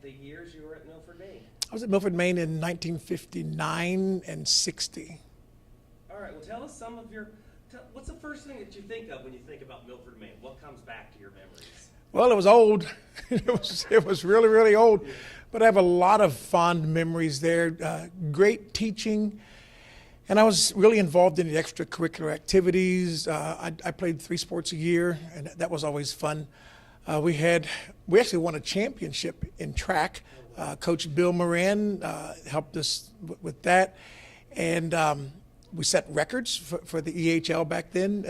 the years you were at Milford Main. I was at Milford, Main in 1959 and 60. All right, well, tell us some of your, what's the first thing that you think of when you think about Milford Main? What comes back to your memories? Well, it was old. It was really, really old. But I have a lot of fond memories there. Great teaching. And I was really involved in the extracurricular activities. I played 3 sports a year, and that was always fun. We actually won a championship in track. Coach Bill Moran helped us with that. And we set records for the EHL back then,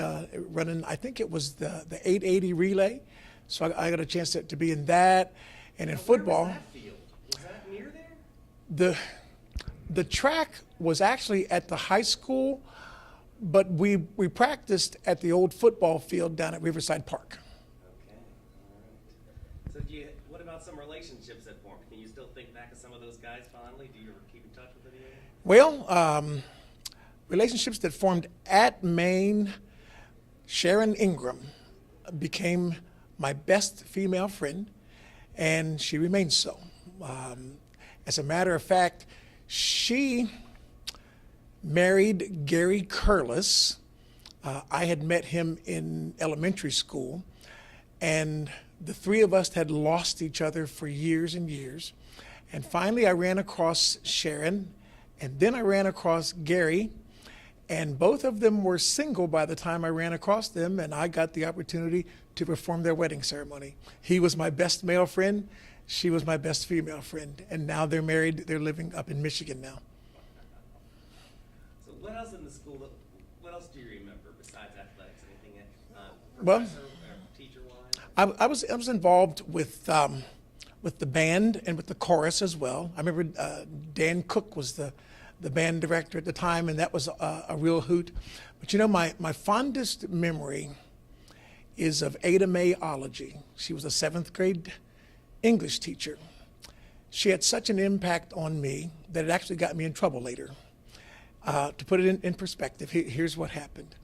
running, I think it was the 880 relay. So I got a chance to be in that. And in football. Where was that field? Was that near there? The track was actually at the high school, but we practiced at the old football field down at Riverside Park. Okay, all right. So what about some relationships that formed? Can you still think back of some of those guys fondly? Do you ever keep in touch with any of them? Well, relationships that formed at Maine, Sharon Ingram became my best female friend, and she remains so. As a matter of fact, she married Gary Curlis. I had met him in elementary school, and the 3 of us had lost each other for years and years. And finally, I ran across Sharon, and then I ran across Gary, and both of them were single by the time I ran across them, and I got the opportunity to perform their wedding ceremony. He was my best male friend. She was my best female friend, and now they're married. They're living up in Michigan now. So what else in the school, what else do you remember besides athletics? Anything Well, professor or teacher-wise? I was involved with the band and with the chorus as well. I remember Dan Cook was the band director at the time, and that was a real hoot. But you know, my fondest memory is of Ada Mae Ology. She was a 7th grade English teacher. She had such an impact on me that it actually got me in trouble later. To put it in perspective, here's what happened.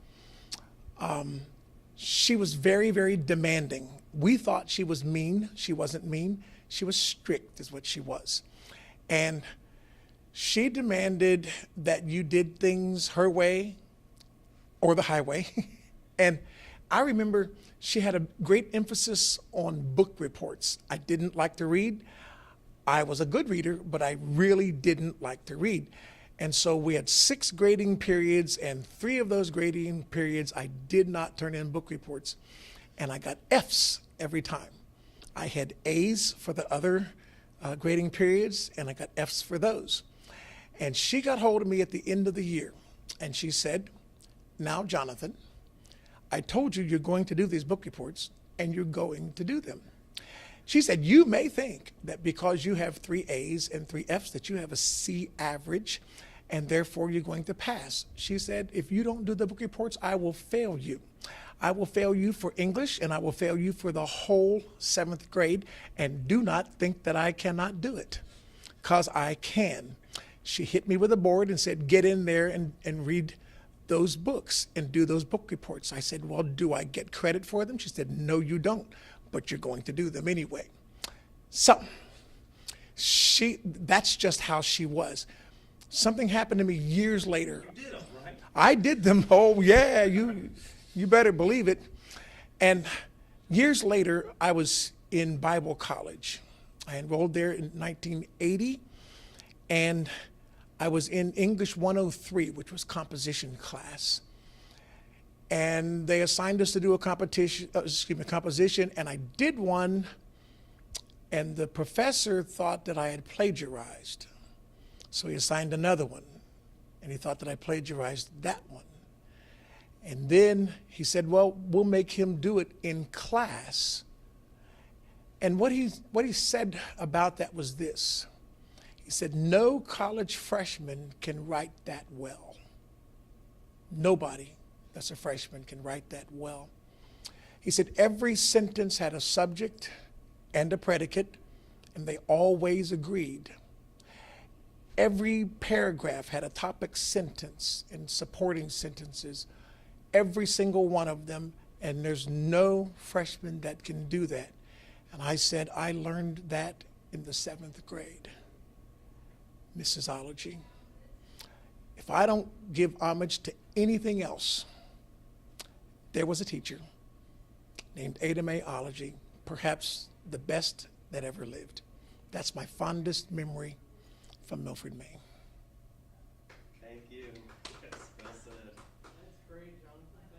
She was very, very demanding. We thought she was mean. She wasn't mean. She was strict is what she was. And she demanded that you did things her way or the highway. And I remember she had a great emphasis on book reports. I didn't like to read. I was a good reader, but I really didn't like to read. And so we had 6 grading periods, and 3 of those grading periods I did not turn in book reports. And I got Fs every time. I had A's for the other grading periods, and I got Fs for those. And she got hold of me at the end of the year, and she said, "Now, Jonathan, I told you you're going to do these book reports, and you're going to do them." She said, "You may think that because you have 3 A's and 3 F's that you have a C average, and therefore you're going to pass." She said, "If you don't do the book reports, I will fail you. I will fail you for English, and I will fail you for the whole 7th grade, and do not think that I cannot do it, because I can." She hit me with a board and said, "Get in there and read those books and do those book reports." I said, "Well, do I get credit for them?" She said, "No, you don't, but you're going to do them anyway." So that's just how she was. Something happened to me years later. You did them, right? I did them. Oh, yeah, you better believe it. And years later, I was in Bible college. I enrolled there in 1980, and I was in English 103, which was composition class. And they assigned us to do a composition, and I did one, and the professor thought that I had plagiarized. So he assigned another one, and he thought that I plagiarized that one. And then he said, "Well, we'll make him do it in class." And what he said about that was this. He said, "No college freshman can write that well. Nobody that's a freshman can write that well." He said, "Every sentence had a subject and a predicate, and they always agreed. Every paragraph had a topic sentence and supporting sentences, every single one of them, and there's no freshman that can do that." And I said, "I learned that in the 7th grade, Mrs. If I don't give homage to anything else, there was a teacher named Ada Mae Ology, perhaps the best that ever lived. That's my fondest memory from Milford, Maine.